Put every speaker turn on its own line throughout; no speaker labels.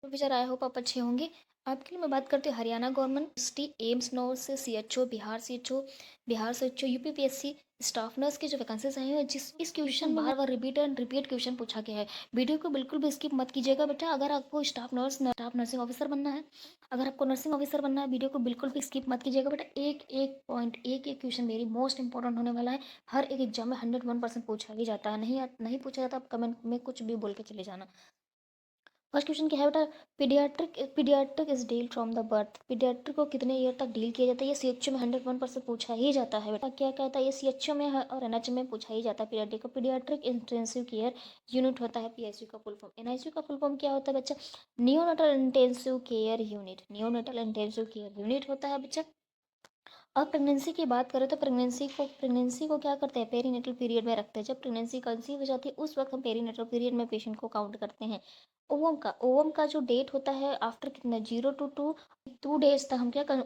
तो बेचारा I hope आप अच्छे होंगे। आपके लिए मैं बात करती हूँ हरियाणा गवर्नमेंट यूनिवर्सिटी एम्स नौ से CHO Bihar CHO UPPSC staff nurse की जो वैकेंसीज आई हैं जिस इस question bar bar repeat and repeat question पूछा गया है। वीडियो को बिल्कुल भी स्किप मत कीजिएगा बेटा। अगर आपको स्टाफ नर्सिंग ऑफिसर बनना है, अगर आपको नर्सिंग ऑफिसर बनना है, वीडियो को बिल्कुल भी स्किप मत कीजिएगा बेटा। एक एक पॉइंट एक एक क्वेश्चन वेरी मोस्ट इंपॉर्टेंट होने वाला है। हर एक एग्जाम में 101% पूछा ही जाता है। नहीं पूछा जाता आप कमेंट में कुछ भी बोल के चले जाना। फर्स्ट क्वेश्चन क्या है बेटा? Paediatric is deal from the birth. Paediatric को कितने ईयर तक डील किया जाता है? ये सीएचओ में 101% पूछा ही जाता है बेटा। क्या कहता है? ये सीएचओ में है और एनएचएम में पूछा ही जाता है। पीडियाट्रिक को पीडियाट्रिक इंटेंसिव केयर यूनिट होता है, पीआईसीयू का फुल फॉर्म। एनआईसीयू का फुल फॉर्म क्या होता है बच्चा? Neonatal intensive care unit. Neonatal intensive care unit होता है बच्चा। अब प्रेगनेंसी की बात करें तो प्रेगनेंसी को क्या करते हैं? पेरीनेटल पीरियड में रखते हैं। जब प्रेगनेंसी कंसीव हो जाती है उस वक्त हम पेरीनेटल पीरियड में पेशेंट को काउंट करते हैं। ओवम का जो डेट होता है आफ्टर कितना 0 to 2 डेज तक हम क्या करें?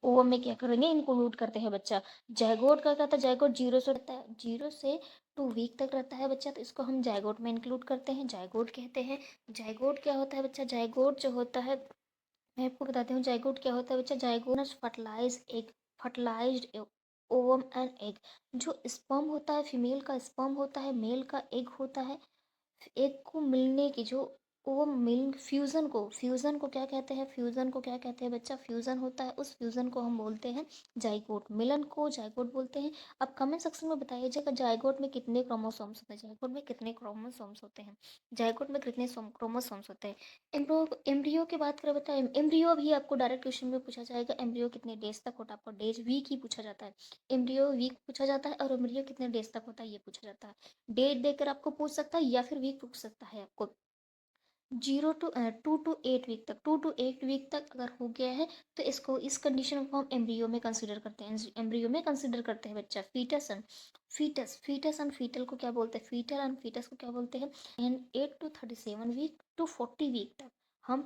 ओवम में क्या करेंगे? इंक्लूड करते हैं बच्चा। जायगोट का क्या था? जायगोट 0 से 2 वीक तक रहता है बच्चा, तो इसको हम जायगोट में इंक्लूड करते हैं, जायगोट कहते हैं। जायगोट क्या होता है बच्चा? जायगोट जो होता है, मैं आपको बताती हूँ जायगोट क्या होता है बच्चा। Zygote fertilised ovum and egg. जो स्पर्म होता है, फीमेल का स्पर्म होता है, मेल का एग होता है। एक को मिलने की जो वो मिल फ्यूजन को क्या कहते हैं? फ्यूजन को क्या कहते हैं बच्चा? फ्यूजन होता है, उस फ्यूजन को हम बोलते हैं जाइगोट। मिलन को जाइगोट बोलते हैं। अब कमेंट सेक्शन में बताइएगा जाइगोट में कितने क्रोमोसोम्स होते हैं? जाइगोट में कितने क्रोमोसोम्स होते हैं? जाइगोट में कितने क्रोमोसोम्स होते हैं? एम्ब्रियो की बात करें बता, एम्ब्रियो भी आपको डायरेक्ट क्वेश्चन में पूछा जाएगा। एम्ब्रियो कितने डेज तक होता है? आपको डेज वीक ही पूछा जाता है। एम्ब्रियो वीक पूछा जाता है और एम्ब्रियो कितने डेज तक होता है ये पूछा जाता है। डेट देकर आपको पूछ सकता है या फिर वीक पूछ सकता है आपको। 2 to 8 वीक तक, 2 to 8 वीक तक अगर हो गया है तो इसको इस कंडीशन को हम एम्ब्रियो में कंसीडर करते हैं। एम्ब्रियो में कंसीडर करते हैं बच्चा। फीटस एंड फीटल को क्या बोलते हैं? फीटल एंड फीटस को क्या बोलते हैं? And 8 to 37 week to 40 week तक हम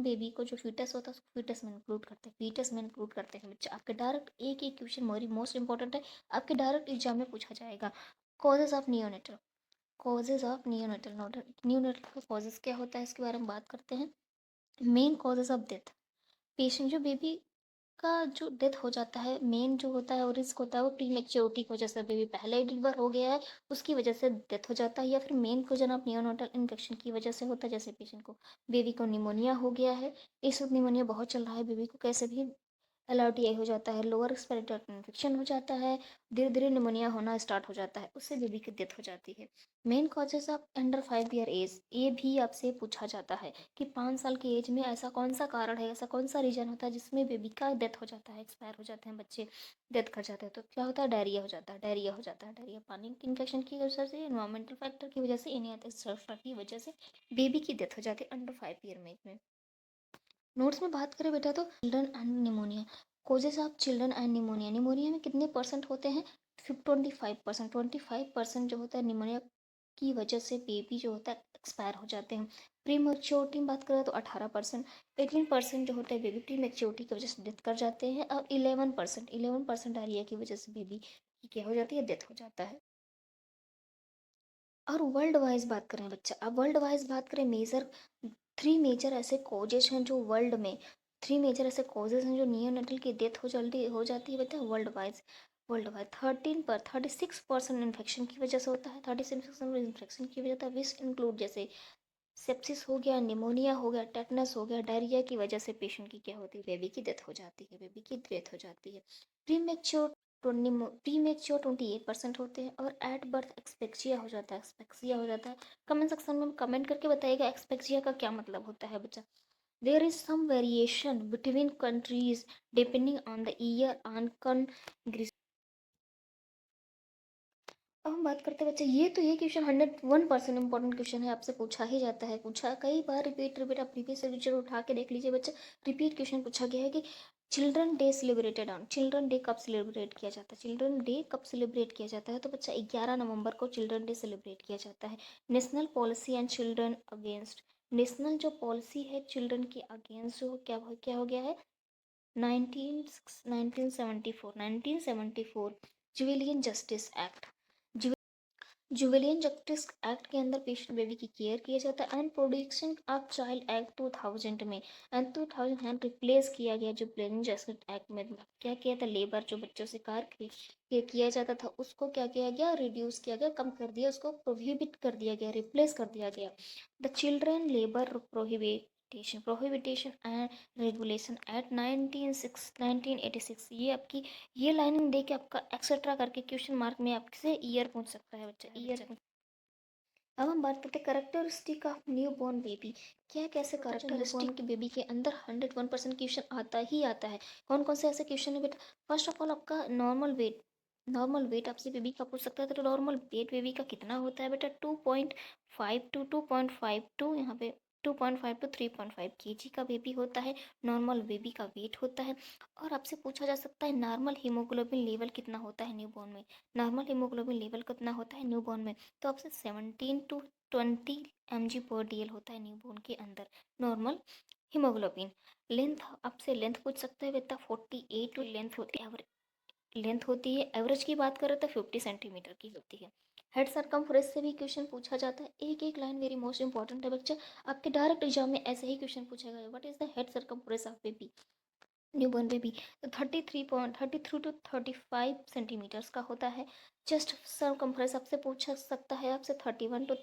बेबी को जो फीटस होता है उसको फीटस में इंक्लूड करते हैं बच्चा। आपके डायरेक्ट एक एक क्वेश्चन मेरी मोस्ट इंपॉर्टेंट है, आपके डायरेक्ट एग्जाम में पूछा जाएगा। Causes of neonatal. Causes of neonatal का कॉजेज क्या होता है इसके बारे में बात करते हैं। Main causes of death. Patient जो बेबी का जो डेथ हो जाता है, मेन जो होता है और रिस्क होता है वो प्री मेच्योरिटी की वजह से, बेबी पहले ही डिलीवर हो गया है उसकी वजह से डेथ हो जाता है, या फिर मेन कॉजन ऑफ नियोनेटल इन्फेक्शन की वजह से होता है। जैसे पेशेंट को बेबी को निमोनिया हो गया है, इस वक्त निमोनिया बहुत चल रहा है, बेबी को कैसे भी LRTI हो जाता है, लोअर रेस्पिरेटरी इन्फेक्शन हो जाता है, धीरे धीरे निमोनिया होना स्टार्ट हो जाता है, उससे बेबी की डेथ हो जाती है। Main causes of under 5 year age, ये भी आपसे पूछा जाता है कि 5 साल की एज में ऐसा कौन सा कारण है, ऐसा कौन सा रीजन होता है जिसमें बेबी का डेथ हो जाता है, एक्सपायर हो जाते हैं बच्चे, डेथ कर जाते हैं। तो क्या होता है? डायरिया हो जाता है। डायरिया पानी की इन्फेक्शन की वजह से, इन्वायरमेंटल फैक्टर की वजह से, इन्हीं फैक्टर की वजह से बेबी की डेथ हो जाती है अंडर 5 ईयर में। नोट्स में बात करें बेटा तो children and pneumonia. Causes of children and pneumonia. Pneumonia में कितने परसेंट होते हैं? 25%। 25% जो होता है निमोनिया की वजह से बेबी जो होता है एक्सपायर हो जाते हैं। प्री मेच्योरिटी में बात करें तो 18%। 18% जो होता है बेबी प्री मेच्योरिटी की वजह से डेथ कर जाते हैं, और 11% डायरिया की वजह से बेबी की क्या हो जाती है? डेथ हो जाता है। और वर्ल्ड वाइज बात करें बच्चा, अब वर्ल्ड वाइज बात करें, मेजर 3 मेजर ऐसे कॉजेज हैं जो वर्ल्ड में, 3 मेजर ऐसे कॉजेज हैं जो नियोनेटल की डेथ हो जाती है बता। वर्ल्ड वाइड 36% इन्फेक्शन की वजह से होता है। 36% इन्फेक्शन की वजह होता है, विच इंक्लूड जैसे सेप्सिस हो गया, निमोनिया हो गया, टेटनस हो गया, डायरिया की वजह से पेशेंट की क्या होती है? बेबी की डेथ हो जाती है। प्रीमेच्योर प्रीमेच्योर 28% होते हैं, और एट बर्थ एक्सपेक्सिया हो जाता है। कमेंट सेक्शन में कमेंट करके बताइएगा एक्सपेक्सिया का क्या मतलब होता है बच्चा। There is some variation between countries depending on the year on con. अब हम बात करते हैं बच्चे, ये क्वेश्चन 101% इंपॉर्टेंट क्वेश्चन है, आपसे पूछा ही जाता है, पूछा कई बार, रिपीट आप प्रीवियस लेक्चर उठा के देख लीजिए बच्चे। रिपीट क्वेश्चन पूछा गया है कि चिल्ड्रन डे कब सेलिब्रेट किया जाता है? चिल्ड्रन डे कब सेलिब्रेट किया जाता है? तो बच्चा 11 नवंबर को चिल्ड्रन डे सेलिब्रेट किया जाता है। National policy and children against. National जो पॉलिसी है चिल्ड्रन के अगेंस्ट जो क्या हो गया है? 1974 जुवेलियन जस्टिस एक्ट। जुवेलियन जस्टिस एक्ट के अंदर पेशेंट बेबी की केयर किया जाता है and protection of child act 2000 में एंड 2000 है रिप्लेस किया गया जुवेलियन जस्टिस एक्ट में। क्या किया था, लेबर जो बच्चों से किया जाता था उसको क्या किया गया, रिड्यूस किया गया, कम कर दिया, उसको प्रोहिबिट कर दिया गया, रिप्लेस कर दिया गया। The children labour prohibition and regulation act 1986। ये आपकी ये लाइनिंग दे के आपका एक्सेट्रा करके क्वेश्चन मार्क में आपसे ईयर पूछ सकता है बच्चा, ईयर। अब हम बात करते हैं characteristic of new born baby. क्या कैसे करेक्टरिस्टिक के बेबी के अंदर 101% क्वेश्चन आता ही आता है। कौन कौन से ऐसे क्वेश्चन है बेटा। फर्स्ट ऑफ ऑल आपका नॉर्मल वेट आपसे बेबी का पूछ सकता है, तो नॉर्मल वेट बेबी का कितना होता है बेटा, 2.5 यहाँ पे 2.5 to 3.5 kg का बेबी होता है, नॉर्मल बेबी का वेट होता है। और आपसे पूछा जा सकता है नॉर्मल हीमोग्लोबिन लेवल कितना होता है न्यूबॉर्न में। नॉर्मल हीमोग्लोबिन लेवल कितना होता है न्यूबॉर्न में, तो आपसे 17 to 20 mg/dl होता है न्यूबॉर्न के अंदर नॉर्मल हीमोग्लोबिन। लेंथ आपसे लेंथ पूछ सकते हैं बेटा, 48 लेंथ होती है। एवरेज की बात करें तो 50 सेंटीमीटर की होती है। हेड सरकमफ्रेंस से भी क्वेश्चन पूछा जाता है, एक एक लाइन वेरी मोस्ट इंपॉर्टेंट है बच्चा, आपके डायरेक्ट एग्जाम में ऐसे ही क्वेश्चन पूछा गया, what is the head circumference of baby, newborn baby. तो 33 to 35 सेंटीमीटर्स का होता है। चेस्ट सरकमफ्रेंस आपसे पूछा सकता है, आपसे 31 to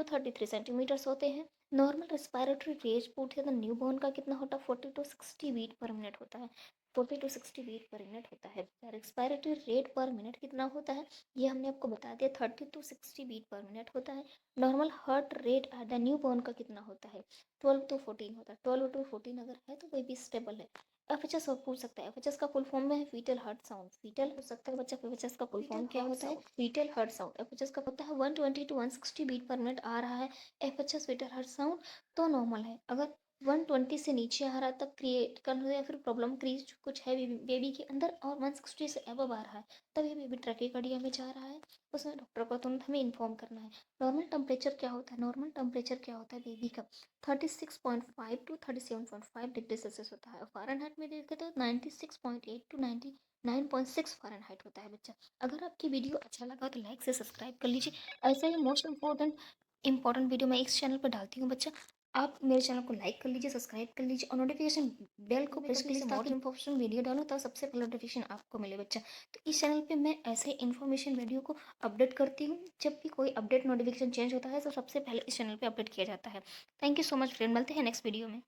33 सेंटीमीटर्स होते हैं। नॉर्मल रेस्पिरेटरी रेट पूछे तो न्यूबॉर्न का कितना होता है, 40 to 60 बीट पर मिनट होता है। 40 to 60 बीट पर मिनट होता है। रेस्पिरेटरी रेट पर मिनट कितना होता है, ये हमने आपको बता दिया, 30 to 60 बीट पर मिनट होता है। Normal heart rate at the newborn का कितना होता है, 12 to 14 होता है। 12 to 14 अगर है तो बेबी स्टेबल है। एफएचएस और पूछ सकता है, एफएचएस का फुल फॉर्म में है फीटल हार्ट साउंड। फीटल हो सकता है बच्चा, एफएचएस का फुल फॉर्म क्या होता है, फीटल हार्ट साउंड। एफएचएस का होता है 120 to 160 बीट पर मिनट आ रहा है एफएचएस फीटल हार्ट साउंड, तो नॉर्मल है। अगर 120 से नीचे आ रहा तब क्रिएट कर लो, या फिर प्रॉब्लम क्रिएट कुछ है बेबी के अंदर, और 160 से अबव आ रहा है तब ये बेबी ट्रैकिकार्डिया में जा रहा है, उसमें डॉक्टर को तुरंत हमें इन्फॉर्म करना है। नॉर्मल टेम्परेचर क्या होता है, नॉर्मल टेम्परेचर क्या होता है बेबी का, 36.5 to 37.5 डिग्री सेल्सियस होता है। फ़ारेनहाइट में देखें तो 96.8 to 99.6 फ़ारेनहाइट होता है बच्चा। अगर आपकी वीडियो अच्छा लगा तो लाइक से सब्सक्राइब कर लीजिए। ऐसा ही मोस्ट इम्पोर्टेंट वीडियो मैं इस चैनल पर डालती हूँ बच्चा। आप मेरे चैनल को लाइक कर लीजिए, सब्सक्राइब कर लीजिए और नोटिफिकेशन बेल को प्रेस कर लीजिए, ताकि इन्फॉर्मेशन वीडियो डालो तो सबसे पहले नोटिफिकेशन आपको मिले बच्चा। तो इस चैनल पे मैं ऐसे इन्फॉर्मेशन वीडियो को अपडेट करती हूँ। जब भी कोई अपडेट नोटिफिकेशन चेंज होता है तो सबसे पहले इस चैनल पे अपडेट किया जाता है। Thank you so much friend, मिलते हैं नेक्स्ट वीडियो में।